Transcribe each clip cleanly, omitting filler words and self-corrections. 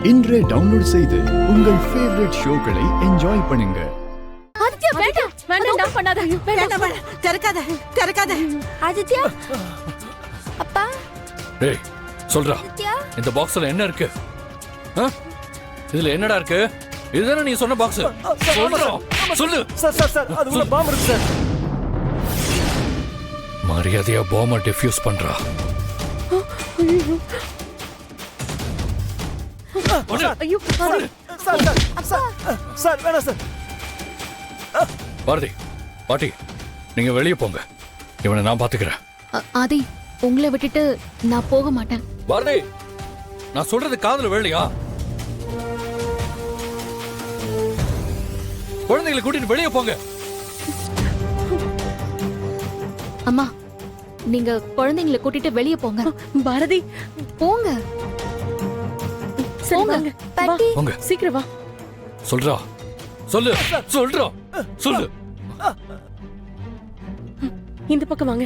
இன்றே டவுன்லோட் செய்து உங்கள் ஃபேவரட் ஷோக்களை என்ஜாய் பண்ணுங்க. ஆதித்யா வேண்டாம் வேண்டாம் பண்ணாத வேண்டாம் திறக்காத திறக்காத. ஆதித்யா அப்பா டேய் சொல்றா, ஆதித்யா இந்த பாக்ஸ்ல என்ன இருக்கு? இதுல என்னடா இருக்கு? இதுதானே நீ சொன்ன பாக்ஸ். சொல்றா சொல்லு. சார் அது உள்ள பாம்பு இருக்கு சார். மரியாதையா பாம்ப டிஃப்யூஸ் பண்றா. ஐயோ சார் வேணாம் சார். பாரதி பாட்டி நீங்க வெளியே போங்க, இவனை நான் பாத்துக்கிறேன். ஆதி உங்களை விட்டுட்டு நான் போக மாட்டேன். பாரதி நான் சொல்றது காதுல வேலையா? குழந்தைகளை கூட்டிட்டு வெளியே போங்க. அம்மா நீங்க குழந்தைங்களை கூட்டிட்டு வெளியே போங்க. பாரதி போங்க போங்க பாட்டி போங்க சீக்கிரம் வா. சொல்றா சொல்லு சொல்றா சொல்லு. இந்த பக்கம் வாங்க.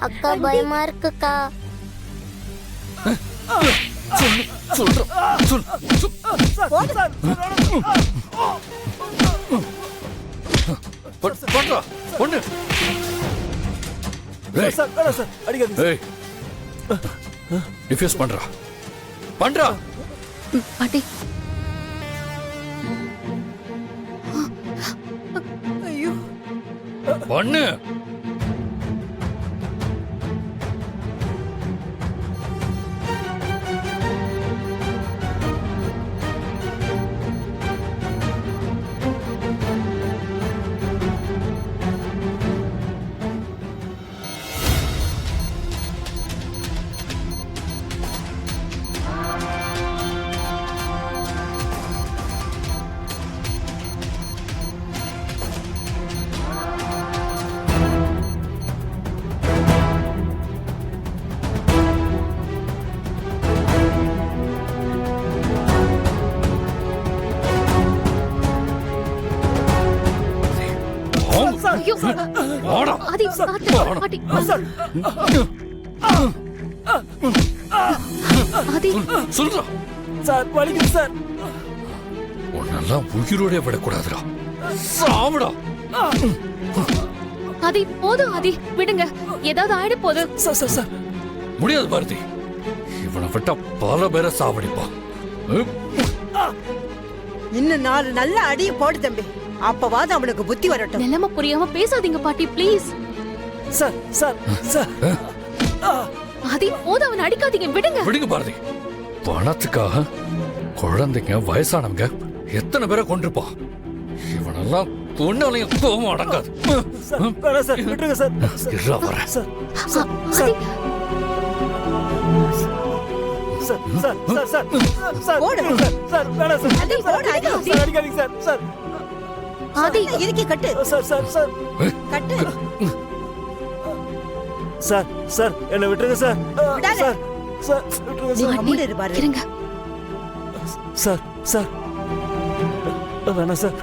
அக்கா பயமா இருக்குக்கா. சொல்லு சொல்றா சொல்லு. பண்றா பொண்ணு. சார் வேணாம் சார் அடிக்காதீங்க. ஏய் டிஃப்யூஸ் பண்றா பண்றா. பாட்டி ஐயோ பண்ணு. ஐயோ வாடா. ஆதி பாத்து பாட்டி ஆதி சொல்றா. சார் வலிக்குது சார். உன்னெல்லாம் உயிரோட விடக்கூடாதுடா. சாவுடா. ஆதி போதும் ஆதி விடுங்க, ஏதாவது ஆயிட போகுது. சார் சார் சார் முடியாது பாரதி, இவனை விட்டா பல பேரை சாவடிப்பான். இன்னும் 4 நல்ல அடியை போடு தம்பி, அப்பவாது அவனுக்கு புத்தி வரட்டும். நிலைமை புரியாம பேசாதீங்க பாட்டி please. Sir sir sir. Adhi போதும், அவனை அடிக்காதீங்க விடுங்க. விடுங்க பாரதி. பணத்துக்காக குழந்தைங்க வயசானவங்க எத்தனை பேரை கொண்டிருப்பான். இவனெல்லாம் கொண்டாலையும் கோவம் அடங்காது. சார் வேணாம் சார் விட்டுருங்க சார். இருடா வரேன். Sir Adhi sir sir sir sir sir போடு. சார் வேணாம் சார். அடி போடு அடி. சார் அடிக்காதீங்க சார். சார் ஆதி இறுக்கி கட்டு சார் சார் சார் கட்டு. சார் சார் என்ன விட்டுருங்க சார். விடாத. சார் சார் விட்டுருங்க நீ சார். கம்முனு இரு பாரு. இருங்க. சார் சார் வேணாம் சார்.